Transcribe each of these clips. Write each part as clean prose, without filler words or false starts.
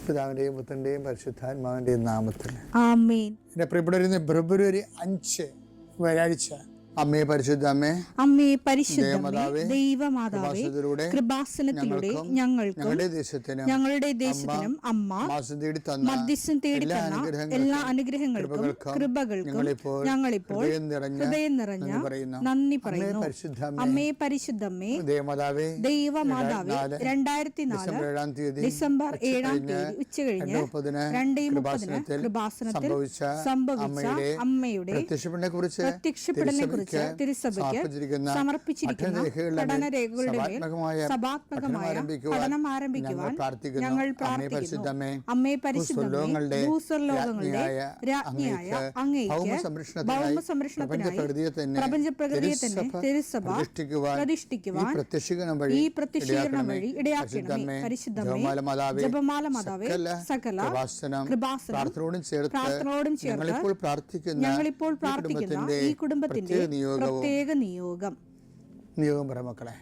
പിതാവിൻ്റെയും പുത്രൻ്റെയും പരിശുദ്ധാത്മാവിൻ്റെയും നാമത്തിൽ ആമേൻ. എൻ്റെ പ്രിയപ്പെട്ടവരെ, ഫെബ്രുവരി 5 വ്യാഴാഴ്ച. അമ്മേ പരിശുദ്ധ അമ്മേ, അമ്മേ പരിശുദ്ധമേ, ദൈവമാതാവേ, കൃപാസനത്തിലൂടെ ഞങ്ങൾക്കും ഞങ്ങളുടെ ദേശത്തിനും അമ്മ മധ്യസ്ഥം തേടി തന്ന എല്ലാ അനുഗ്രഹങ്ങൾക്കും കൃപകൾക്കും ഞങ്ങളിപ്പോൾ ഹൃദയം നിറഞ്ഞ നന്ദി പറയുന്നു. അമ്മേ പരിശുദ്ധമേ, ദൈവമാതാവേ, 2004 ഡിസംബർ 7 ഉച്ചകഴിഞ്ഞ് 2:30 കൃപാസനത്തിൽ സംഭവിച്ച അമ്മയുടെ പ്രത്യക്ഷപ്പെടലിനെ തിരുസഭയ്ക്ക് സമർപ്പിച്ചിരിക്കുന്ന പഠനരേഖകളുടെ മേൽ സഭാത്മകമായ പഠനം ആരംഭിക്കുവാൻ ഞങ്ങൾ പ്രാർത്ഥിക്കുന്നു. അമ്മേ പരിശുദ്ധമേ, ഭൂസ്വർലോകങ്ങളുടെ രാജ്ഞിയായ അങ്ങേയ്ക്ക് ഭൗമസംരക്ഷണത്തിനായി പ്രപഞ്ചപ്രകൃതിയെ തന്നെ തിരുസഭ പ്രതിഷ്ഠിക്കുവാൻ ഈ പ്രത്യക്ഷീകരണം വഴി ഇടയാക്കണമേ. പരിശുദ്ധമേ, ജപമാല മാതാവേ, സകല കൃപാസനം പ്രാർത്ഥനയോടും ചേർത്ത് ഞങ്ങളിപ്പോൾ പ്രാർത്ഥിക്കുന്ന ഈ കുടുംബത്തിന്റെ പ്രത്യേക നിയോഗം പറ മക്കളെ.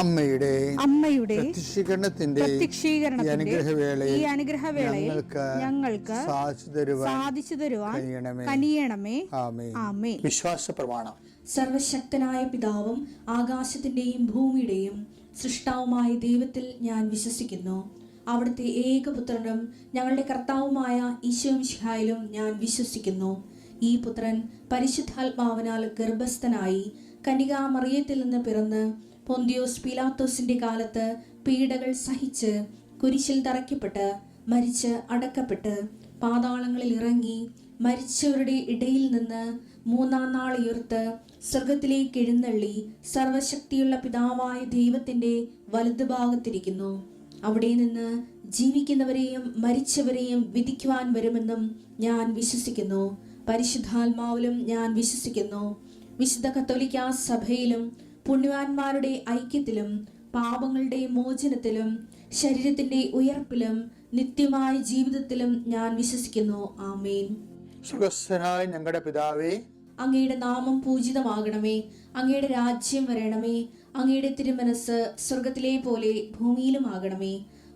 അമ്മയുടെ പ്രത്യക്ഷീകരണത്തിന്റെ ഈ അനുഗ്രഹവേളയിൽ ഞങ്ങൾക്ക് സാധിച്ചു തരുവാൻ കനിയണമേ. ആമേൻ. വിശ്വാസ പ്രമാണം. സർവശക്തനായ പിതാവും ആകാശത്തിന്റെയും ഭൂമിയുടെയും സൃഷ്ടാവുമായ ദൈവത്തിൽ ഞാൻ വിശ്വസിക്കുന്നു. അവിടുത്തെ ഏകപുത്രനും ഞങ്ങളുടെ കർത്താവുമായ ഈശോ മിശിഹായിലും ഞാൻ വിശ്വസിക്കുന്നു. ഈ പുത്രൻ പരിശുദ്ധാത്മാവിനാൽ ഗർഭസ്ഥനായി കന്യകാമറിയത്തിൽ നിന്ന് പിറന്ന് പൊന്തിയോസ് പീലാത്തോസിന്റെ കാലത്ത് പീഡകൾ സഹിച്ച് കുരിശിൽ തറയ്ക്കപ്പെട്ട് മരിച്ച് അടക്കപ്പെട്ട് പാതാളങ്ങളിൽ ഇറങ്ങി മരിച്ചവരുടെ ഇടയിൽ നിന്ന് 3-ാം നാൾ ഉയർത്ത് സ്വർഗത്തിലേക്ക് എഴുന്നള്ളി സർവശക്തിയുള്ള പിതാവായ ദൈവത്തിന്റെ വലതുഭാഗത്തിരിക്കുന്നു. അവിടെ നിന്ന് ജീവിക്കുന്നവരെയും മരിച്ചവരെയും വിധിക്കുവാൻ വരുമെന്നും ഞാൻ വിശ്വസിക്കുന്നു. പരിശുദ്ധാത്മാവിലും ഞാൻ വിശ്വസിക്കുന്നു. വിശുദ്ധ കത്തോലിക്കാ സഭയിലും പുണ്യവാന്മാരുടെ ഐക്യത്തിലും പാപങ്ങളുടെ മോചനത്തിലും ശരീരത്തിന്റെ ഉയർപ്പിലും നിത്യമായ ജീവിതത്തിലും ഞാൻ വിശ്വസിക്കുന്നു. ആമേൻ. സ്വർഗ്ഗസ്ഥനായ ഞങ്ങളുടെ പിതാവേ, അങ്ങയുടെ നാമം പൂജിതമാകണമേ. അങ്ങയുടെ രാജ്യം വരണമേ. അങ്ങയുടെ തിരുമനസ് സ്വർഗത്തിലെ പോലെ ഭൂമിയിലും ആകണമേ.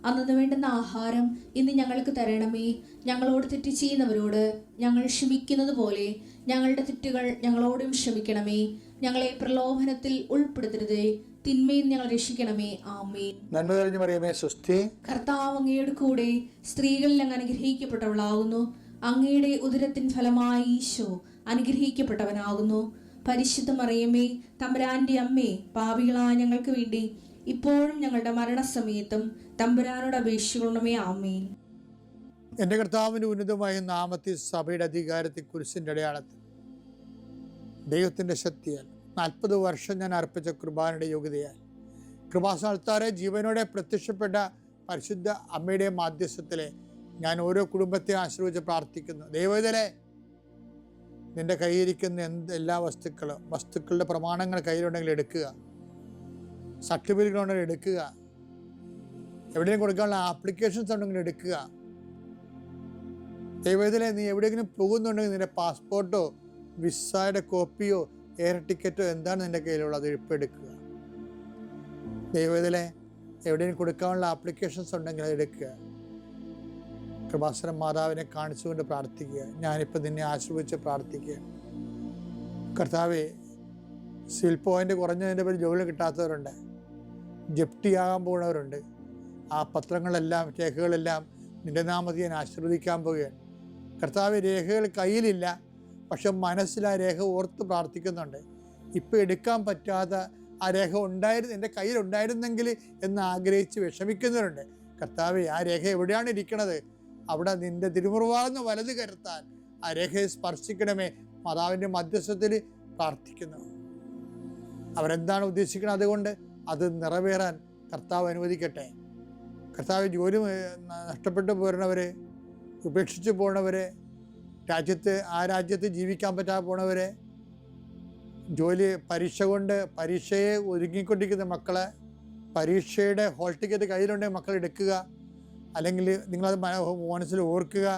അന്നു വേണ്ടുന്ന ആഹാരം ഇന്ന് ഞങ്ങൾക്ക് തരണമേ. ഞങ്ങളോട് തെറ്റ് ചെയ്യുന്നവരോട് ഞങ്ങൾ ക്ഷമിക്കുന്നത് പോലെ ഞങ്ങളുടെ തെറ്റുകൾ ഞങ്ങളോടും ക്ഷമിക്കണമേ. ഞങ്ങളെ പ്രലോഭനത്തിൽ ഉൾപ്പെടുത്തരുതേ, തിന്മയിൽ ഞങ്ങൾ രക്ഷിക്കണമേ. ആമേൻ. നന്മ നിറഞ്ഞ മറിയമേ, സ്വസ്തി. കർത്താവ് അങ്ങയുടെ കൂടെ സ്ത്രീകളിൽ അങ്ങ് അനുഗ്രഹിക്കപ്പെട്ടവളാകുന്നു. അങ്ങയുടെ ഉദരത്തിൻ ഫലമായി ഈശോ അനുഗ്രഹിക്കപ്പെട്ടവനാകുന്നു. പരിശുദ്ധ മറിയമേ, തമ്പുരാന്റെ അമ്മേ, പാപികളായ ഞങ്ങൾക്ക് വേണ്ടി ഇപ്പോഴും ഞങ്ങളുടെ മരണസമയത്തും തമ്പുരാനോട് അപേക്ഷിക്കണമേ. ആമേൻ. എൻ്റെ കർത്താവിൻ്റെ ഉന്നതമായ നാമത്തിൽ സഭയുടെ അധികാരത്തിൽ കുരിശിൻ്റെ അടയാളത്തിൽ ദൈവത്തിൻ്റെ ശക്തിയാൽ 40 വർഷം ഞാൻ അർപ്പിച്ച കുർബാനയുടെ യോഗ്യതയാൽ കൃപാസ്ഥാനത്താറെ ജീവനോടെ പ്രത്യക്ഷപ്പെട്ട പരിശുദ്ധ അമ്മയുടെ മാധ്യസ്ഥത്തിലെ ഞാൻ ഓരോ കുടുംബത്തെ ആശ്രയിച്ച് പ്രാർത്ഥിക്കുന്നു. ദൈവത്തിലെ നിൻ്റെ കയ്യിരിക്കുന്ന എല്ലാ വസ്തുക്കളുടെ പ്രമാണങ്ങൾ കയ്യിലുണ്ടെങ്കിൽ എടുക്കുക, സർട്ടിഫിക്കറ്റുണ്ടെങ്കിൽ എടുക്കുക, എവിടെയും കൊടുക്കാനുള്ള ആപ്ലിക്കേഷൻസ് ഉണ്ടെങ്കിൽ എടുക്കുക. ദൈവത്തിലെ നീ എവിടെയെങ്കിലും പോകുന്നുണ്ടെങ്കിൽ നിൻ്റെ പാസ്പോർട്ടോ വിസയുടെ കോപ്പിയോ എയർ ടിക്കറ്റോ എന്താണ് നിൻ്റെ കയ്യിലുള്ളത്, എടുക്കുക. ദൈവത്തിലെ എവിടെയും കൊടുക്കാനുള്ള ആപ്ലിക്കേഷൻസ് ഉണ്ടെങ്കിൽ അത് എടുക്കുക. കൃപാസന മാതാവിനെ കാണിച്ചുകൊണ്ട് പ്രാർത്ഥിക്കുക. ഞാനിപ്പോൾ നിന്നെ ആശ്രയിച്ച് പ്രാർത്ഥിക്കുക. കർത്താവേ, സിവിൽ പോയിൻ്റ് കുറഞ്ഞതിൻ്റെ പേര് ജോലി കിട്ടാത്തവരുണ്ട്, ജപ്തിയാകാൻ പോകുന്നവരുണ്ട്. ആ പത്രങ്ങളെല്ലാം രേഖകളെല്ലാം നിൻ്റെ നാമത്തിൽ ഞാൻ ആശീർവദിക്കാൻ പോവുകയാണ്. കർത്താവ് രേഖകൾ കയ്യിലില്ല, പക്ഷെ മനസ്സിൽ ആ രേഖ ഓർത്ത് പ്രാർത്ഥിക്കുന്നുണ്ട്. ഇപ്പം എടുക്കാൻ പറ്റാത്ത ആ രേഖ എൻ്റെ കയ്യിലുണ്ടായിരുന്നെങ്കിൽ എന്ന് ആഗ്രഹിച്ച് വിഷമിക്കുന്നവരുണ്ട്. കർത്താവെ, ആ രേഖ എവിടെയാണ് ഇരിക്കണത്? അവിടെ നിൻ്റെ തിരുമുറിവാർന്ന് വലത് കരുത്താൻ ആ രേഖയെ സ്പർശിക്കണമേ. മാതാവിൻ്റെ മധ്യസ്ഥത്തിൽ പ്രാർത്ഥിക്കുന്നു. അവരെന്താണ് ഉദ്ദേശിക്കുന്നത്, അതുകൊണ്ട് അത് നിറവേറാൻ കർത്താവ് അനുവദിക്കട്ടെ. കർത്താവ് ജോലി നഷ്ടപ്പെട്ടു പോരണവരെ, ഉപേക്ഷിച്ച് പോണവരെ, ആ രാജ്യത്ത് ജീവിക്കാൻ പറ്റാതെ പോണവരെ, പരീക്ഷയെ ഒരുങ്ങിക്കൊണ്ടിരിക്കുന്ന മക്കളെ, പരീക്ഷയുടെ ഹോൾ ടിക്കറ്റ് കയ്യിലുണ്ടെങ്കിൽ മക്കൾ എടുക്കുക. അല്ലെങ്കിൽ നിങ്ങളത് മനസ്സിൽ ഓർക്കുക.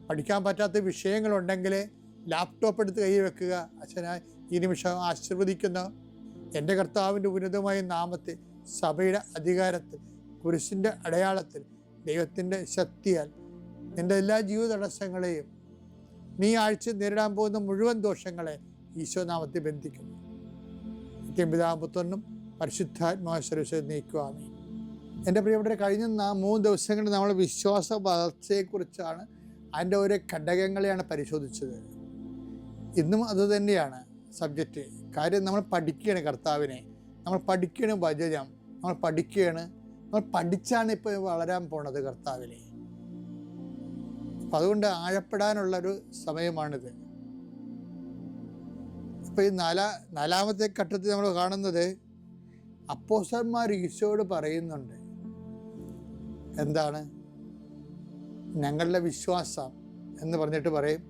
പഠിക്കാൻ പറ്റാത്ത വിഷയങ്ങളുണ്ടെങ്കിൽ ലാപ്ടോപ്പ് എടുത്ത് കൈ വെക്കുക. അച്ഛനായി ഈ നിമിഷം ആശീർവദിക്കുന്നു. എൻ്റെ കർത്താവിൻ്റെ ഉന്നതമായ നാമത്തിൽ, സഭയുടെ അധികാരത്തിൽ, കുരിശിൻ്റെ അടയാളത്തിൽ, ദൈവത്തിൻ്റെ ശക്തിയാൽ നിൻ്റെ എല്ലാ ജീവിത തടസ്സങ്ങളെയും, നീ ആഴ്ച നേരിടാൻ പോകുന്ന മുഴുവൻ ദോഷങ്ങളെ ഈശോനാമത്തിൽ ബന്ധിക്കുന്നു. പിതാവും പുത്രനും പരിശുദ്ധാത്മാവിനെ നീക്കുവാമേ. എൻ്റെ പ്രിയപ്പെട്ടവരെ, കഴിഞ്ഞ 3 ദിവസങ്ങളിൽ നമ്മൾ വിശ്വാസ വളർച്ചയെക്കുറിച്ചാണ്, അതിൻ്റെ ഓരോ ഘടകങ്ങളെയാണ് പരിശോധിച്ചത്. ഇന്നും അതുതന്നെയാണ് സബ്ജക്റ്റ്. കാര്യം നമ്മൾ പഠിക്കുകയാണ് കർത്താവിനെ, നമ്മൾ പഠിക്കുകയാണ് വചനം, നമ്മൾ പഠിച്ചാണ് ഇപ്പോൾ വളരാൻ പോണത് കർത്താവിനെ. അപ്പം അതുകൊണ്ട് ആഴപ്പെടാനുള്ളൊരു സമയമാണിത്. ഇപ്പോൾ ഈ നാലാമത്തെ ഘട്ടത്തിൽ നമ്മൾ കാണുന്നത്, അപ്പോസ്തലന്മാർ ഈശോയോട് പറയുന്നുണ്ട്, എന്താണ്? ഞങ്ങളുടെ വിശ്വാസം എന്ന് പറഞ്ഞിട്ട് പറയും,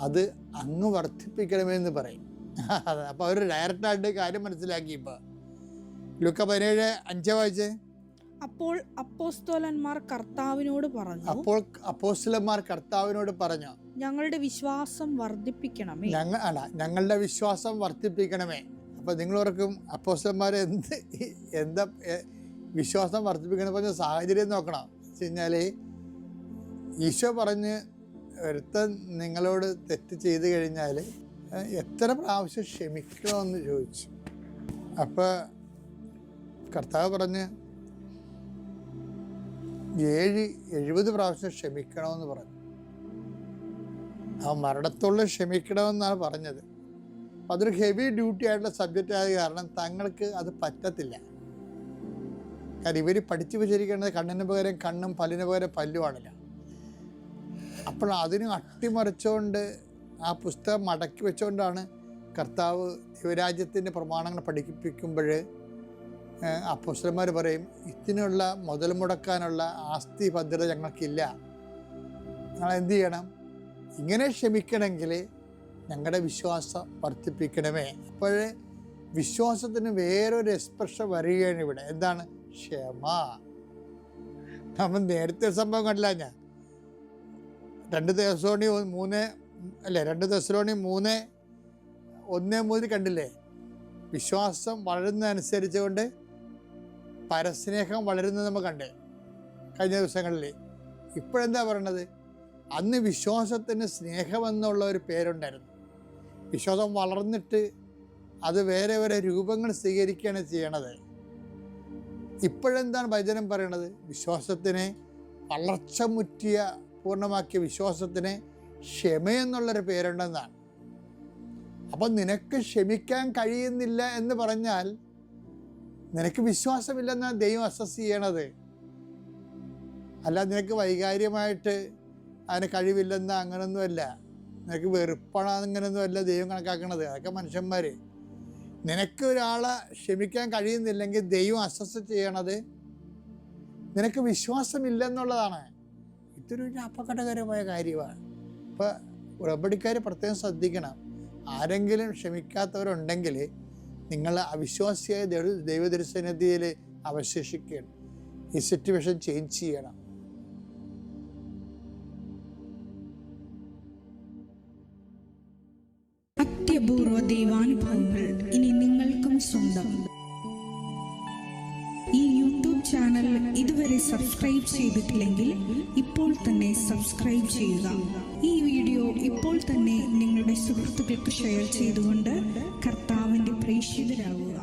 അത് അങ്ങ് വർദ്ധിപ്പിക്കണമെന്ന് പറയും. അപ്പോൾ അവർ ഡയറക്റ്റായിട്ട് കാര്യം മനസ്സിലാക്കി. ഇപ്പോൾ ലൂക്ക 17:5 വായിച്ചേ. അപ്പോൾ അപ്പോസ്തലന്മാർ കർത്താവിനോട് പറഞ്ഞു, ഞങ്ങളുടെ വിശ്വാസം വർദ്ധിപ്പിക്കണമേ. ഞങ്ങളുടെ വിശ്വാസം വർദ്ധിപ്പിക്കണമേ. അപ്പോൾ നിങ്ങളോർക്കും അപ്പോസ്തലന്മാർ എന്താ വിശ്വാസം വർദ്ധിപ്പിക്കണം പറഞ്ഞ സാഹചര്യം നോക്കണം. വെച്ച് കഴിഞ്ഞാൽ ഈശോ പറഞ്ഞ് ഒരുത്തൻ നിങ്ങളോട് തെറ്റ് ചെയ്ത് കഴിഞ്ഞാൽ എത്ര പ്രാവശ്യം ക്ഷമിക്കണമെന്ന് ചോദിച്ചു. അപ്പോൾ കർത്താവ് പറഞ്ഞ് 70 പ്രാവശ്യം ക്ഷമിക്കണമെന്ന് പറഞ്ഞു. ആ മരണത്തോളം ക്ഷമിക്കണമെന്നാണ് പറഞ്ഞത്. അതൊരു ഹെവി ഡ്യൂട്ടി ആയിട്ടുള്ള സബ്ജക്റ്റ് ആയത് കാരണം തങ്ങൾക്ക് അത് പറ്റത്തില്ല. കാരണം ഇവർ പഠിച്ചു വെച്ചിരിക്കുന്നത് കണ്ണിന് പകരം കണ്ണും പല്ലിന് പകരം പല്ലുമാണല്ലോ. അപ്പോൾ അതിന് അട്ടിമറിച്ചുകൊണ്ട് ആ പുസ്തകം മടക്കി വെച്ചുകൊണ്ടാണ് കർത്താവ് ദൈവരാജ്യത്തിൻ്റെ പ്രമാണങ്ങൾ പഠിപ്പിക്കുമ്പോൾ അപ്പോസ്തലന്മാർ പറയും, ഇതിനുള്ള മുതൽ മുടക്കാനുള്ള ആസ്തി ഭദ്രത ഞങ്ങൾക്കില്ല, ഞങ്ങൾ എന്ത് ചെയ്യണം? ഇങ്ങനെ ക്ഷമിക്കണമെങ്കിൽ ഞങ്ങളുടെ വിശ്വാസം വർദ്ധിപ്പിക്കണമേ. അപ്പോഴേ വിശ്വാസത്തിന് വേറൊരു എക്സ്പ്രഷൻ വരികയാണ് ഇവിടെ. എന്താണ്? ക്ഷമ. നമ്മൾ നേരത്തെ സംഭവം കണ്ടില്ല. ഞാൻ 2 തെസ്സലോനിക്കർ 3:1 കണ്ടില്ലേ? വിശ്വാസം വളരുന്നതനുസരിച്ച് കൊണ്ട് പരസ്നേഹം വളരുന്നത് നമ്മൾ കണ്ടേ കഴിഞ്ഞ ദിവസങ്ങളിൽ. ഇപ്പോഴെന്താ പറയണത്? അന്ന് വിശ്വാസത്തിന് സ്നേഹമെന്നുള്ള ഒരു പേരുണ്ടായിരുന്നു. വിശ്വാസം വളർന്നിട്ട് അത് വേറെ രൂപങ്ങൾ സ്വീകരിക്കുകയാണ് ചെയ്യണത്. ഇപ്പോഴെന്താണ് വചനം പറയണത്? വിശ്വാസത്തിനെ വളർച്ച മുറ്റിയ പൂർണ്ണമാക്കിയ വിശ്വാസത്തിന് ക്ഷമയെന്നുള്ളൊരു പേരുണ്ടെന്നാണ്. അപ്പം നിനക്ക് ക്ഷമിക്കാൻ കഴിയുന്നില്ല എന്ന് പറഞ്ഞാൽ നിനക്ക് വിശ്വാസമില്ലെന്നാണ് ദൈവം അസസ് ചെയ്യണത്. അല്ല നിനക്ക് വൈകാര്യമായിട്ട് അതിന് കഴിവില്ലെന്ന് അങ്ങനൊന്നുമല്ല, നിനക്ക് വെറുപ്പാണ് അങ്ങനൊന്നുമല്ല ദൈവം കണക്കാക്കണത്. അതൊക്കെ മനുഷ്യന്മാർ. നിനക്ക് ഒരാളെ ക്ഷമിക്കാൻ കഴിയുന്നില്ലെങ്കിൽ ദൈവം അസസ് ചെയ്യണത് നിനക്ക് വിശ്വാസമില്ലെന്നുള്ളതാണ്. ഇതൊരു അപകടകരമായ കാര്യമാണ്. ഇപ്പോൾ ഉടമ്പടിക്കാർ പ്രത്യേകം ശ്രദ്ധിക്കണം. ആരെങ്കിലും ക്ഷമിക്കാത്തവരുണ്ടെങ്കിൽ നിങ്ങൾ അവിശ്വാസിയായ ദൈവദർശനത്തിൽ അവശേഷിക്കുകയാണ്. ഈ സിറ്റുവേഷൻ ചേഞ്ച് ചെയ്യണം. അത്യപൂർവ ദൈവാനുഭവങ്ങൾ ഇനി നിങ്ങൾക്കും സ്വന്തം. ഈ യൂട്യൂബ് ചാനൽ ഇതുവരെ സബ്സ്ക്രൈബ് ചെയ്തിട്ടില്ലെങ്കിൽ ഇപ്പോൾ തന്നെ സബ്സ്ക്രൈബ് ചെയ്യുക. ഈ വീഡിയോ ഇപ്പോൾ തന്നെ നിങ്ങളുടെ സുഹൃത്തുക്കൾക്ക് ഷെയർ ചെയ്തുകൊണ്ട് കർത്താവിൻ്റെ പ്രേക്ഷിതരാകുക.